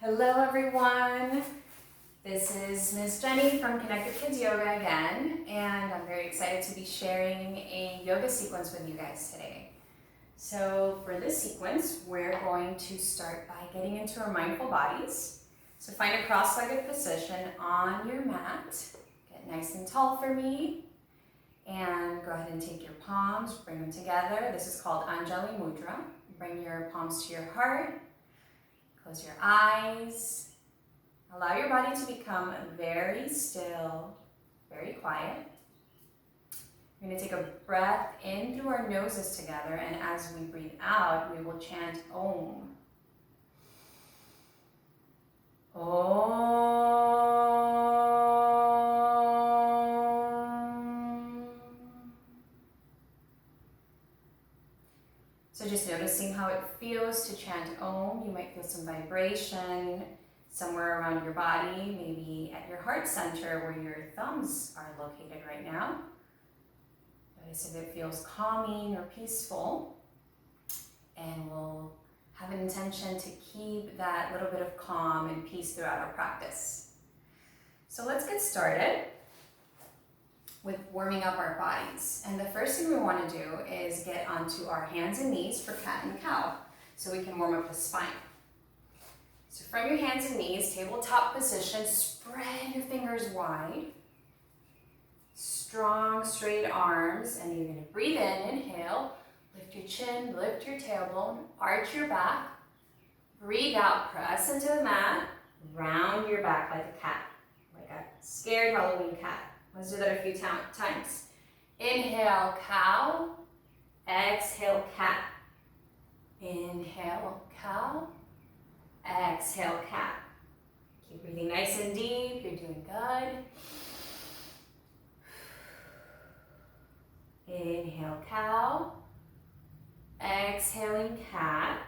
Hello everyone, this is Ms. Jenny from Connected Kids Yoga again, and I'm very excited to be sharing a yoga sequence with you guys today. So for this sequence, we're going to start by getting into our mindful bodies. So find a cross-legged position on your mat, get nice and tall for me, and go ahead and take your palms, bring them together. This is called Anjali Mudra. Bring your palms to your heart. Close your eyes. Allow your body to become very still, very quiet. We're going to take a breath in through our noses together, and as we breathe out, we will chant Om. Om. So just noticing how it feels to chant Om. You might feel some vibration somewhere around your body, maybe at your heart center where your thumbs are located right now. Notice if it feels calming or peaceful. And we'll have an intention to keep that little bit of calm and peace throughout our practice. So let's get started with warming up our bodies. And the first thing we want to do is get onto our hands and knees for cat and cow, so we can warm up the spine. So from your hands and knees, tabletop position, spread your fingers wide. Strong, straight arms, and you're going to breathe in, inhale, lift your chin, lift your tailbone, arch your back. Breathe out, press into the mat, round your back like a cat, like a scared Halloween cat. Let's do that a few times. Inhale, cow. Exhale, cat. Inhale, cow. Exhale, cat. Keep breathing nice and deep. You're doing good. Inhale, cow. Exhaling, cat.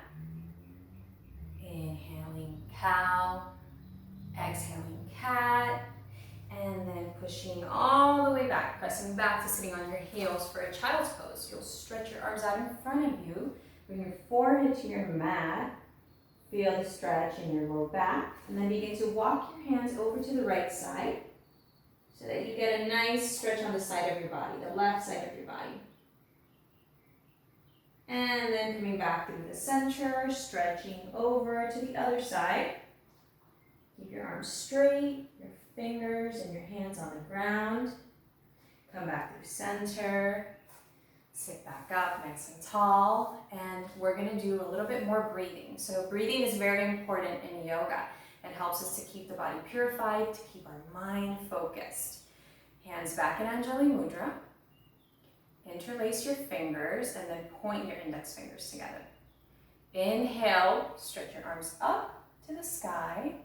Inhaling, cow. Exhaling, cat. And then pushing all the way back, pressing back to sitting on your heels for a child's pose. You'll stretch your arms out in front of you. Bring your forehead to your mat. Feel the stretch in your low back. And then begin to walk your hands over to the right side so that you get a nice stretch on the side of your body, the left side of your body. And then coming back through the center, stretching over to the other side. Keep your arms straight, your fingers and your hands on the ground. Come back through center. Sit back up nice and tall. And we're going to do a little bit more breathing. So breathing is very important in yoga. It helps us to keep the body purified, to keep our mind focused. Hands back in Anjali Mudra. Interlace your fingers and then point your index fingers together. Inhale, stretch your arms up to the sky.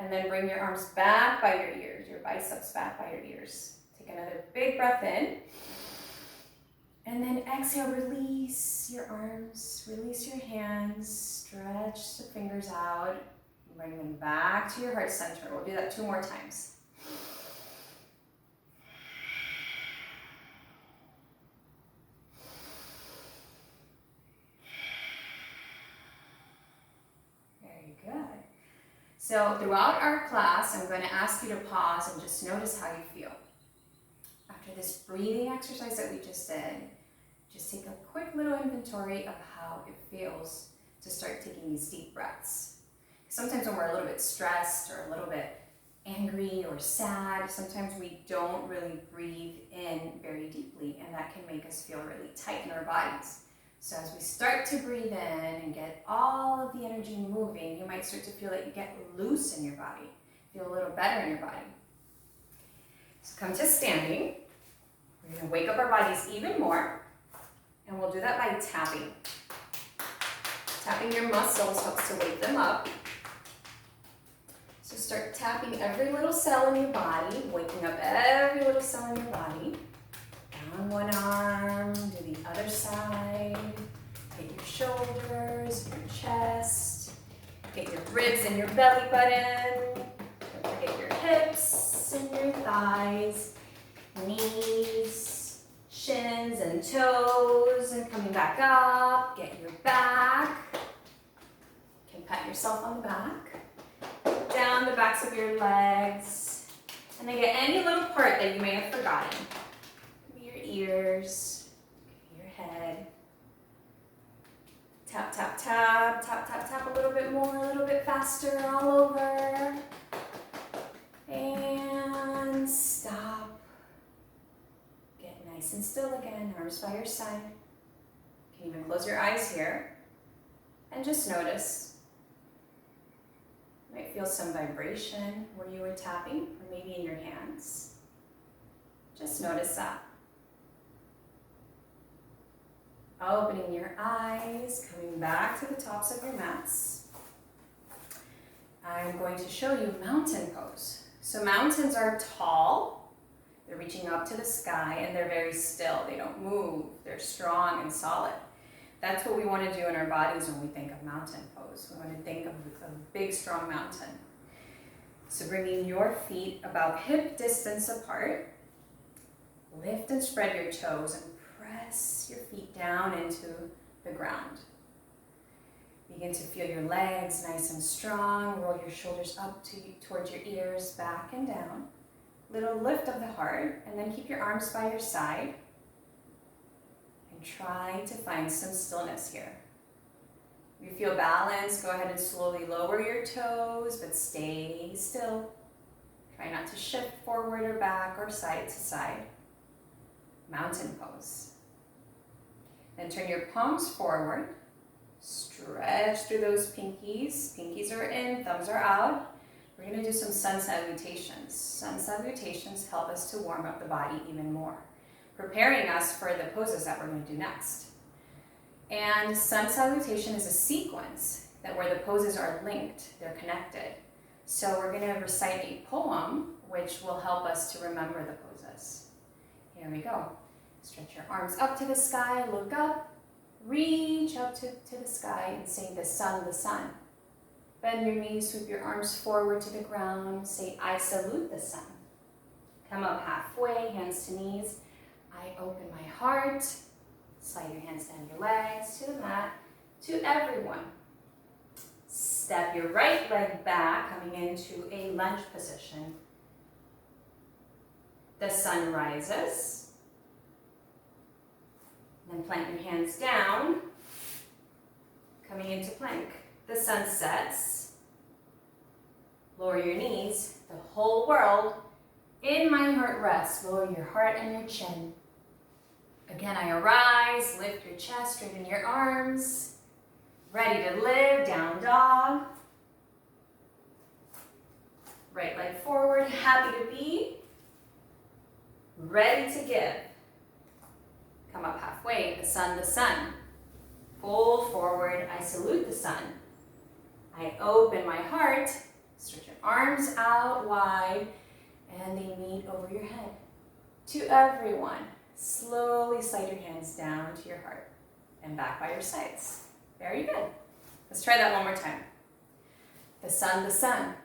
And then bring your arms back by your ears, your biceps back by your ears. Take another big breath in. And then exhale, release your arms, release your hands, stretch the fingers out, and bring them back to your heart center. We'll do that 2 more times. Very good. So throughout our class, I'm going to ask you to pause and just notice how you feel. After this breathing exercise that we just did, just take a quick little inventory of how it feels to start taking these deep breaths. Sometimes when we're a little bit stressed or a little bit angry or sad, sometimes we don't really breathe in very deeply, and that can make us feel really tight in our bodies. So as we start to breathe in and get all of the energy moving, you might start to feel that you get loose in your body, feel a little better in your body. So come to standing. We're going to wake up our bodies even more, and we'll do that by tapping. Tapping your muscles helps to wake them up. So start tapping every little cell in your body, waking up every little cell in your body. Down one arm, do the other side. Get your shoulders, your chest. Get your ribs and your belly button. Don't forget your hips and your thighs, knees, shins and toes. And coming back up, get your back. can pat yourself on the back, down the backs of your legs, and then get any little part that you may have forgotten. Could be your ears, could be your head. Tap, tap, tap, tap, tap, tap a little bit more, a little bit faster, all over. And stop. Get nice and still again, arms by your side. You can even close your eyes here and just notice. You might feel some vibration where you were tapping, or maybe in your hands. Just notice that. Opening your eyes, coming back to the tops of your mats. I'm going to show you mountain pose. So mountains are tall, they're reaching up to the sky, and they're very still. They don't move, they're strong and solid. That's what we want to do in our bodies when we think of mountain pose. We want to think of a big, strong mountain. So bringing your feet about hip distance apart, lift and spread your toes and press your feet down into the ground. Begin to feel your legs nice and strong. Roll your shoulders up towards your ears, back and down. Little lift of the heart, and then keep your arms by your side. And try to find some stillness here. If you feel balanced, go ahead and slowly lower your toes, but stay still. Try not to shift forward or back or side to side. Mountain pose. Then turn your palms forward. Stretch through those pinkies. Pinkies are in, thumbs are out. We're going to do some sun salutations. Sun salutations help us to warm up the body even more, preparing us for the poses that we're going to do next. And sun salutation is a sequence that where the poses are linked, they're connected. So we're going to recite a poem which will help us to remember the poses. Here we go. Stretch your arms up to the sky, look up, reach up to the sky and say the sun, the sun. Bend your knees, sweep your arms forward to the ground, say I salute the sun. Come up halfway, hands to knees. I open my heart, slide your hands down your legs to the mat, to everyone. Step your right leg back, coming into a lunge position. The sun rises. Then plant your hands down, coming into plank. The sun sets. Lower your knees. The whole world in my heart rests. Lower your heart and your chin. Again, I arise, lift your chest, straighten your arms. Ready to live, down dog. Right leg forward, happy to be. Ready to give. Come up halfway, the sun, the sun. Fold forward, I salute the sun. I open my heart, stretch your arms out wide, and they meet over your head. To everyone, slowly slide your hands down to your heart and back by your sides. Very good. Let's try that one more time. The sun, the sun.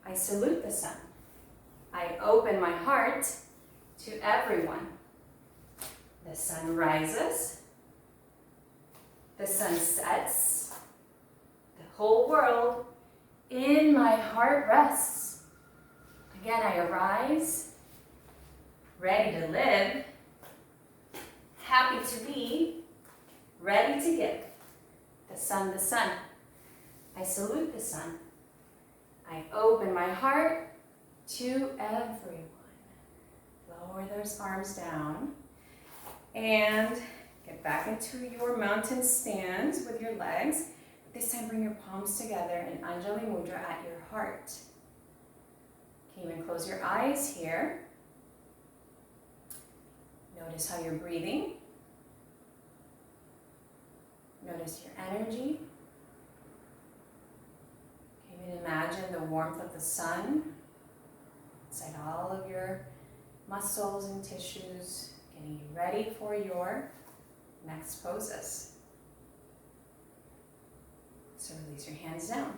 I salute the sun. I open my heart to everyone. The sun rises. The sun sets. The whole world in my heart rests. Again, I arise, ready to live, happy to be, ready to give. The sun, the sun. I salute the sun. I open my heart to everyone. Lower those arms down and get back into your mountain stance with your legs. This time bring your palms together in Anjali Mudra at your heart. Can you even close your eyes here? Notice how you're breathing. Notice your energy. Can you even imagine the warmth of the sun inside all of your muscles and tissues, getting you ready for your next poses. So release your hands down.